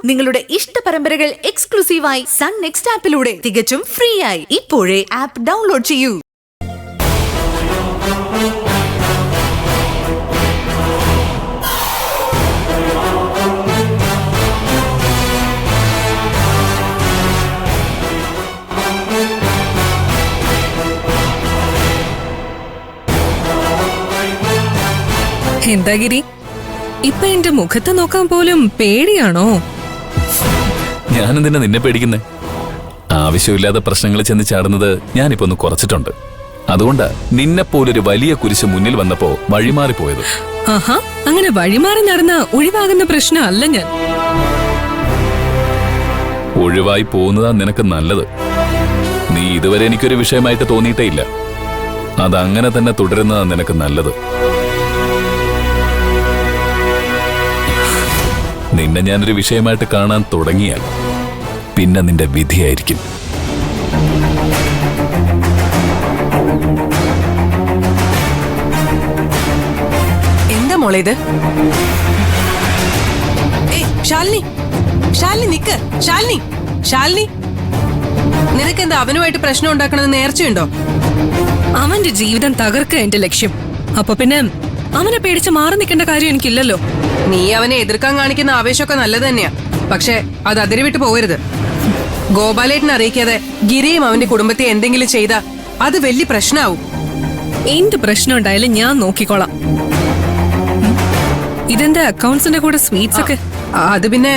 നിങ്ങളുടെ ഇഷ്ട പരമ്പരകൾ എക്സ്ക്ലൂസീവായി സൺ നെക്സ്റ്റ് ആപ്പിലൂടെ തികച്ചും ഫ്രീ ആയി ഇപ്പോഴേ ആപ്പ് ഡൗൺലോഡ് ചെയ്യൂ. എന്താ ഗിരി, ഇപ്പൊ എന്റെ മുഖത്ത് നോക്കാൻ പോലും പേടിയാണോ? ഞാനെന്തിനാ നിന്നെ പേടിക്കുന്നേ? ആവശ്യമില്ലാത്ത പ്രശ്നങ്ങൾ ചെന്ന് ചാടുന്നത് ഞാനിപ്പോ ഒന്ന് കുറച്ചിട്ടുണ്ട്. അതുകൊണ്ടാ നിന്നെപ്പോലൊരു വലിയ കുരിശ് മുന്നിൽ വന്നപ്പോ വഴിമാറിപ്പോയത്. ആഹാ, അങ്ങനെ വഴിമാറി നടന്ന ഒഴിവാകുന്ന പ്രശ്നമല്ല ഞാൻ. ഒഴിവായി പോകുന്നതാ നിനക്ക് നല്ലത്. നീ ഇതുവരെ എനിക്കൊരു വിഷയമായിട്ട് തോന്നിയിട്ടേ ഇല്ല. അതങ്ങനെ തന്നെ തുടരുന്നതാ നിനക്ക് നല്ലത്. നിന്നെ ഞാനൊരു വിഷയമായിട്ട് കാണാൻ തുടങ്ങിയാൽ പിന്നെ നിന്റെ വിധിയായിരിക്കും. എന്താ മോളെ ഇത്? ശാലിനി, ശാലിനി നിക്ക്. ശാലിനി, ശാലിനി, നിനക്കെന്താ അവനുമായിട്ട് പ്രശ്നം ഉണ്ടാക്കണമെന്ന് നേർച്ചയുണ്ടോ? അവന്റെ ജീവിതം തകർക്കുക എന്റെ ലക്ഷ്യം. അപ്പൊ പിന്നെ അവനെ പേടിച്ച് മാറി നിൽക്കേണ്ട കാര്യം എനിക്കില്ലല്ലോ. നീ അവനെ എതിർക്കാൻ കാണിക്കുന്ന ആവേശമൊക്കെ നല്ലത് തന്നെയാ, പക്ഷെ അത് അതിരുവിട്ട് പോകരുത്. ഗോപാലേട്ടനെ അറിയിക്കാതെ ഗിരിയും അവന്റെ കുടുംബത്തെ എന്തെങ്കിലും ചെയ്താ അത് വലിയ പ്രശ്നമാവും. എന്ത് പ്രശ്നം ഉണ്ടായാലും ഞാൻ നോക്കിക്കോളാം. ഇതെന്താ അക്കൗണ്ട്സിന്റെ കൂടെ സ്വീറ്റ്സ് ഒക്കെ? അത് പിന്നെ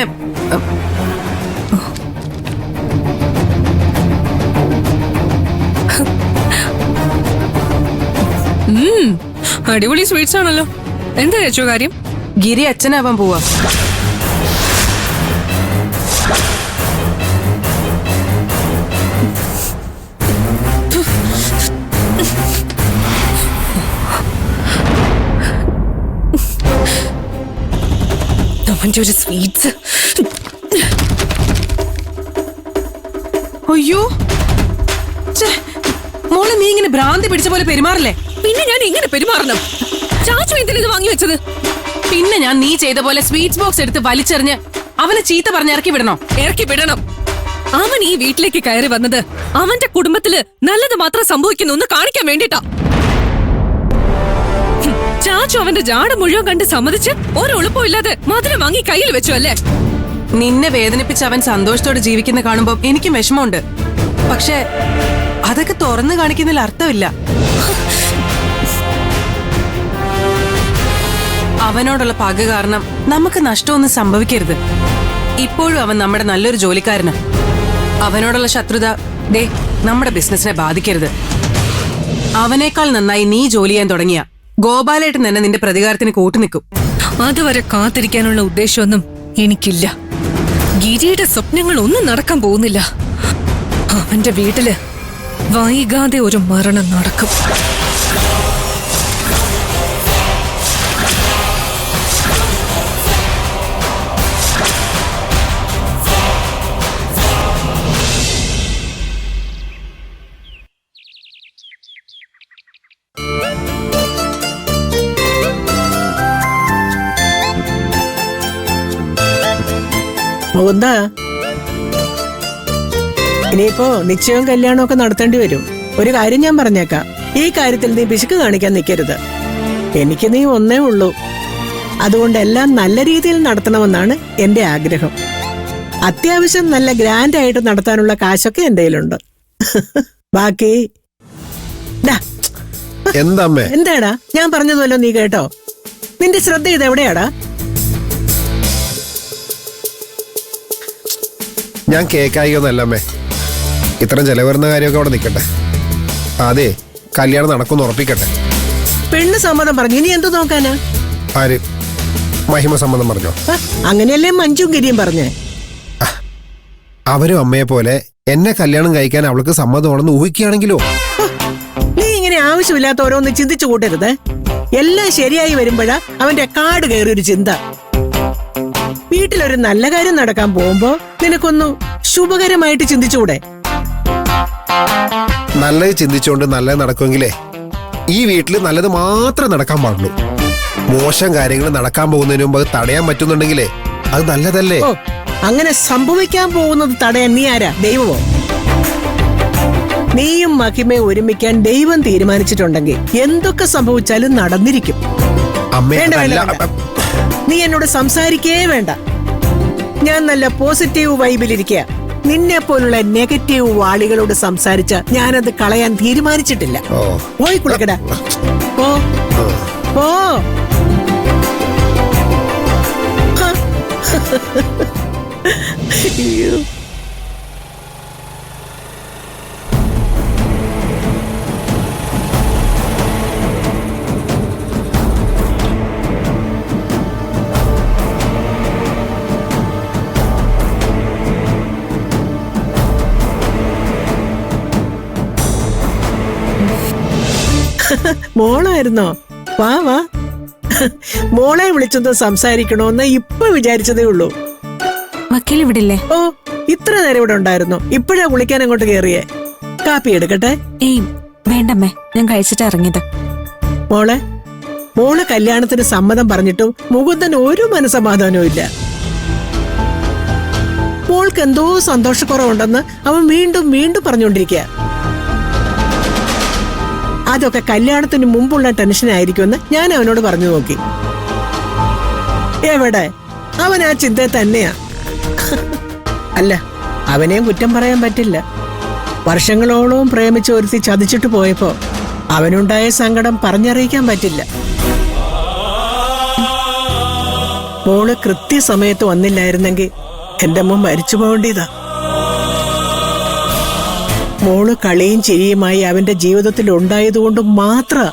അടിപൊളി സ്വീറ്റ്സ് ആണല്ലോ. എന്താ ചേച്ചോ കാര്യം? ഗിരി അച്ഛനാവാൻ പോവാ. അവന്റെ ഒരു സ്വീറ്റ്സ്. അയ്യോ മോളെ, നീ ഇങ്ങനെ ഭ്രാന്തി പിടിച്ച പോലെ പെരുമാറില്ലേ? പിന്നെ ഞാൻ എങ്ങനെ പെരുമാറണം? ചാച്ചു എന്തിനാ ഇത് വാങ്ങി വെച്ചത്? പിന്നെ ഞാൻ നീ ചെയ്ത പോലെ സ്വീറ്റ്സ് ബോക്സ് എടുത്ത് വലിച്ചെറിഞ്ഞ് അവനെ ചീത്ത പറഞ്ഞ് ഇറക്കി വിടണോ? ഇറക്കി വിടണം. അവൻ ഈ വീട്ടിലേക്ക് കയറി വന്നത് അവന്റെ കുടുംബത്തില് നല്ലത് മാത്രം സംഭവിക്കുന്നു എന്ന് കാണിക്കാൻ വേണ്ടിട്ടാ. ചാച്ചു അവന്റെ ജാട മുഴുവൻ കണ്ട് സമ്മതിച്ച് ഒരെളുപ്പമില്ലാതെ മധുരം വാങ്ങി കയ്യിൽ വെച്ചു അല്ലേ? നിന്നെ വേദനിപ്പിച്ച് അവൻ സന്തോഷത്തോടെ ജീവിക്കുന്ന കാണുമ്പോ എനിക്കും വിഷമമുണ്ട്. പക്ഷെ അതൊക്കെ തുറന്നു കാണിക്കുന്നതിൽ അർത്ഥമില്ല. അവനോടുള്ള പക കാരണം നമുക്ക് നഷ്ടമൊന്നും സംഭവിക്കരുത്. ഇപ്പോഴും അവൻ നമ്മുടെ നല്ലൊരു ജോലിക്കാരന്. അവനോടുള്ള ശത്രുത ദേ നമ്മുടെ ബിസിനസിനെ ബാധിക്കരുത്. അവനേക്കാൾ നന്നായി നീ ജോലി ചെയ്യാൻ തുടങ്ങിയ ഗോപാലേട്ടൻ തന്നെ നിന്റെ പ്രതികാരത്തിന് കൂട്ടുനിൽക്കും. അതുവരെ കാത്തിരിക്കാനുള്ള ഉദ്ദേശമൊന്നും എനിക്കില്ല. ഗിരിയുടെ സ്വപ്നങ്ങൾ ഒന്നും നടക്കാൻ പോകുന്നില്ല. അവന്റെ വീട്ടില് വൈകാതെ ഒരു മരണം നടക്കും. എന്താ ഇനിയിപ്പോ നിശ്ചയവും കല്യാണവും ഒക്കെ നടത്തേണ്ടി വരും. ഒരു കാര്യം ഞാൻ പറഞ്ഞേക്കാം, ഈ കാര്യത്തിൽ നീ പിശുക്ക് കാണിക്കാൻ നിൽക്കരുത്. എനിക്ക് നീ ഒന്നേ ഉള്ളൂ. അതുകൊണ്ട് എല്ലാം നല്ല രീതിയിൽ നടത്തണമെന്നാണ് എന്റെ ആഗ്രഹം. അത്യാവശ്യം നല്ല ഗ്രാൻഡ് ആയിട്ട് നടത്താനുള്ള കാശൊക്കെ എന്റെ കയ്യിലുണ്ട്. ബാക്കി എന്താടാ ഞാൻ പറഞ്ഞതുമല്ലോ, നീ കേട്ടോ? നിന്റെ ശ്രദ്ധ ഇത് എവിടെയാടാ? ഞാൻ കേക്കായിക്കൊന്നല്ലമ്മേ. ഇത്രയും ചെലവരുന്ന കാര്യമൊക്കെ അവിടെ നിൽക്കട്ടെ. അതെ, കല്യാണം നടക്കുമെന്ന് ഉറപ്പിക്കട്ടെ. പെണ്ണ് സമ്മതം പറഞ്ഞു, ഇനി എന്തു നോക്കാനാ? ആര്? മഹിമ സമ്മതം പറഞ്ഞോ? അങ്ങനെയല്ലേ മഞ്ജും ഗിരിയും പറഞ്ഞേ. അവരും അമ്മയെ പോലെ എന്നെ കല്യാണം കഴിക്കാൻ അവൾക്ക് സമ്മതമാണെന്ന് ഊഹിക്കുകയാണെങ്കിലോ? നീ ഇങ്ങനെ ആവശ്യമില്ലാത്ത ഓരോന്ന് ചിന്തിച്ചു കൂട്ടരുത്. എല്ലാം ശരിയായി വരുമ്പോഴാ അവന്റെ കാട് കയറിയൊരു ചിന്ത. വീട്ടിലൊരു നല്ല കാര്യം നടക്കാൻ പോകുമ്പോ നിനക്കൊന്നു ശുഭകരമായിട്ട് ചിന്തിച്ചുകൂടെ? നല്ലത് ചിന്തിച്ചുകൊണ്ട് നല്ലത് നടക്കുമെങ്കിലേ ഈ വീട്ടിൽ നല്ലത് മാത്രമേ നടക്കാൻ പാടുള്ളൂ. മോശം കാര്യങ്ങൾ നടക്കാൻ പോകുന്നതിന് മുമ്പ് അത് തടയാൻ പറ്റുന്നുണ്ടെങ്കിലേ അത് നല്ലതല്ലേ? അങ്ങനെ സംഭവിക്കാൻ പോകുന്നത് തടയാൻ നീ ആരാ? ദൈവമോ? നീയും മഹിമയും ഒരുമിക്കാൻ ദൈവം തീരുമാനിച്ചിട്ടുണ്ടെങ്കിൽ എന്തൊക്കെ സംഭവിച്ചാലും നടന്നിരിക്കും. അമ്മേ, വേണ്ട, വേണ്ട, അതല്ല. വേണ്ട. നീ എന്നോട് സംസാരിക്കേ വേണ്ട. ഞാൻ നല്ല പോസിറ്റീവ് വൈബിലിരിക്കുക. നിന്നെ പോലുള്ള നെഗറ്റീവ് വാളികളോട് സംസാരിച്ച ഞാനത് കളയാൻ തീരുമാനിച്ചിട്ടില്ല. ഓ. പോയി കുളിക്കടാ. പോ പോ. ഹ. അയ്യോ. മോളായിരുന്നോ? വാ വാ. മോളെ വിളിച്ചൊന്ന് സംസാരിക്കണോന്ന് ഇപ്പൊ വിചാരിച്ചതേ ഉള്ളൂ. വക്കീൽ ഇവിടില്ലേ? ഓ, ഇത്ര നേരം ഇവിടെ ഉണ്ടായിരുന്നു. ഇപ്പോഴാ വിളിക്കാൻ അങ്ങോട്ട് കേറിയേ. കാപ്പി എടുക്കട്ടെ? ഏയ് വേണ്ടമ്മേ, ഞാൻ കഴിച്ചിട്ട് ഇറങ്ങിയത്. മോള് കല്യാണത്തിന് സമ്മതം പറഞ്ഞിട്ടും മുകുന്ദന് ഒരു മനസമാധാനവും ഇല്ല. മോൾക്ക് എന്തോ സന്തോഷക്കുറവുണ്ടെന്ന് അവൻ വീണ്ടും വീണ്ടും പറഞ്ഞുകൊണ്ടിരിക്കുക. അതൊക്കെ കല്യാണത്തിന് മുമ്പുള്ള ടെൻഷനായിരിക്കുമെന്ന് ഞാൻ അവനോട് പറഞ്ഞു നോക്കി. എവിടെ അവൻ ആ ചിന്ത തന്നെയാ. അല്ല, അവനെയും കുറ്റം പറയാൻ പറ്റില്ല. വർഷങ്ങളോളവും പ്രേമിച്ച് ഒരുത്തി ചതിച്ചിട്ട് പോയപ്പോ അവനുണ്ടായ സങ്കടം പറഞ്ഞറിയിക്കാൻ പറ്റില്ല. മോള് കൃത്യസമയത്ത് വന്നില്ലായിരുന്നെങ്കിൽ എന്റെ അമ്മ മരിച്ചു പോകേണ്ടതാ. മോള് കളിയും ചിരിയുമായി അവന്റെ ജീവിതത്തിൽ ഉണ്ടായതുകൊണ്ട് മാത്രം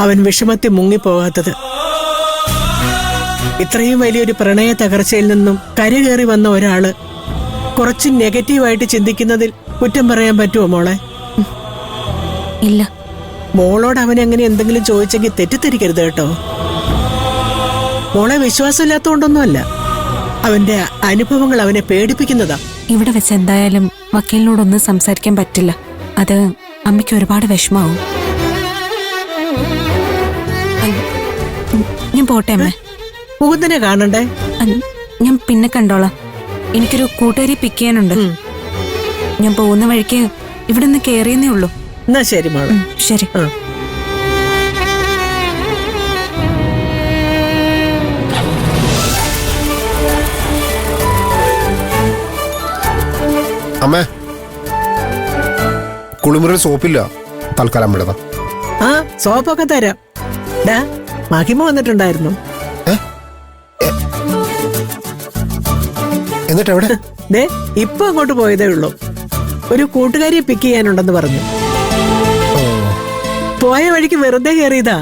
അവൻ വിഷമത്തിൽ മുങ്ങിപ്പോകാത്തത്. ഇത്രയും വലിയൊരു പ്രണയ തകർച്ചയിൽ നിന്നും കരകയറി വന്ന ഒരാള് കുറച്ച് നെഗറ്റീവായിട്ട് ചിന്തിക്കുന്നതിൽ കുറ്റം പറയാൻ പറ്റുമോ മോളെ? ഇല്ല. മോളോട് അവൻ അങ്ങനെ എന്തെങ്കിലും ചോദിച്ചെങ്കിൽ തെറ്റിദ്ധരിക്കരുത് കേട്ടോ. മോളെ വിശ്വാസമില്ലാത്തതുകൊണ്ടൊന്നുമല്ല, അവന്റെ അനുഭവങ്ങൾ അവനെ പേടിപ്പിക്കുന്നതാ. ഇവിടെ വെച്ച് എന്തായാലും വക്കീലിനോടൊന്നും സംസാരിക്കാൻ പറ്റില്ല. അത് അമ്മയ്ക്ക് ഒരുപാട് വിഷമാവും. ഞാൻ പോട്ടെ അമ്മേ. മുകുന്ദനെ കാണണ്ടേ? ഞാൻ പിന്നെ കണ്ടോളാം. എനിക്കൊരു കൂട്ടുകാരി പിക്ക് ചെയ്യാനുണ്ട്. ഞാൻ പോകുന്ന വഴിക്ക് ഇവിടെ നിന്ന് കയറിയെന്നേ ഉള്ളൂ. എന്നാ ശരി മോളെ. ശരി. അമ്മേ, കുളിമുറിയിൽ സോപ്പില്ല, തൽക്കാലം വിടതാ. ആ, സോപ്പൊക്കെ തരാം. ഡാ, മഹിമ വന്നിട്ടുണ്ടായിരുന്നു. എന്നിട്ട് എവിടെ? ദേ, ഇപ്പൊ അങ്ങോട്ട് പോയതേ ഉള്ളൂ. ഒരു കൂട്ടുകാരിയെ പിക്ക് ചെയ്യാനുണ്ടെന്ന് പറഞ്ഞു. പോയ വഴിക്ക് വെറുതെ കയറിയതാ.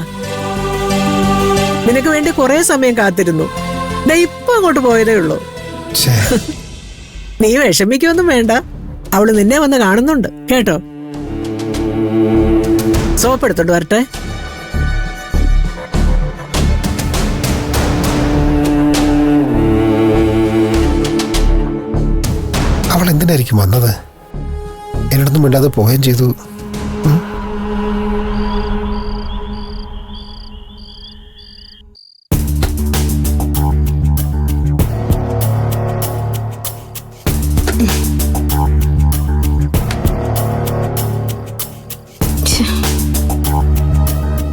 നിനക്ക് വേണ്ടി കുറെ സമയം കാത്തിരുന്നു. ദേ, ഇപ്പൊ അങ്ങോട്ട് പോയതേ ഉള്ളൂ. ഛേ. നീ വിഷമിക്കൊന്നും വേണ്ട, അവള് നിന്നെ വന്ന് കാണുന്നുണ്ട് കേട്ടോ. സോപ്പ് എടുത്തോണ്ട് വരട്ടെ. അവൾ എന്തിനായിരിക്കും വന്നത്? എന്നോടൊന്നും മിണ്ടാതെ പോവുകയും ചെയ്തു.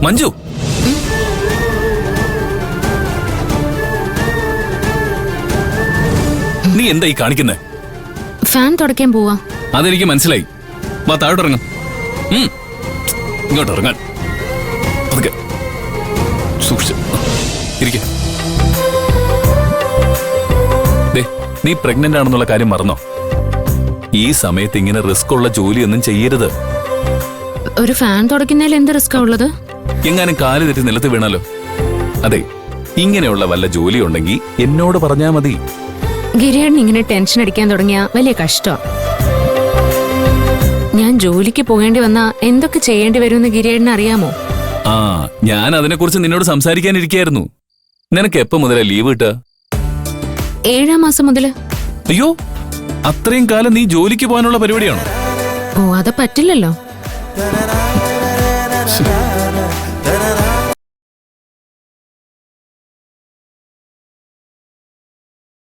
മഞ്ജു, നീ എന്താ ഈ കാണിക്കുന്നേ? ഫാൻ തുടയ്ക്കാൻ പോവാ. അതെനിക്ക് മനസ്സിലായി. വാ, താഴോട്ടിറങ്ങും. ഇങ്ങോട്ട് ഇറങ്ങാൻ. അതൊക്കെ സൂക്ഷിച്ച് ഇരിക്ക. നീ പ്രഗ്നന്റ് ആണെന്നുള്ള കാര്യം മറന്നോ? ഈ സമയത്ത് ഇങ്ങനെ റിസ്ക് ഉള്ള ജോലിയൊന്നും ചെയ്യരുത്. ഒരു ഫാൻ തുടയ്ക്കുന്നതിൽ എന്ത് റിസ്കാ ഉള്ളത്? എങ്ങാനും കാല് തെറ്റി നിലത്ത് വീണാലോ? അതെ, ഇങ്ങനെയുള്ള വല്ല ജോലി ഉണ്ടെങ്കിൽ എന്നോട് പറഞ്ഞാ മതി. ഗിരിയേട്ടൻ ഇങ്ങനെ ടെൻഷൻ അടിക്കാൻ തുടങ്ങിയ വലിയ കഷ്ടം. ഞാൻ ജോലിക്ക് പോകേണ്ടി വന്നാ എന്തൊക്കെ ചെയ്യേണ്ടി വരുമെന്ന് ഗിരിയേട്ടന് അറിയാമോ? ആ, ഞാൻ അതിനെക്കുറിച്ച് നിന്നോട് സംസാരിക്കാനിരിക്കായിരുന്നു. നിനക്ക് എപ്പോ മുതലാ ലീവ് കിട്ടുക? 7-ാം മാസം മുതല്. അയ്യോ, അത്രയും കാലം നീ ജോലിക്ക് പോകാനുള്ള പരിപാടിയാണോ? ഓ, അത് പറ്റില്ലല്ലോ.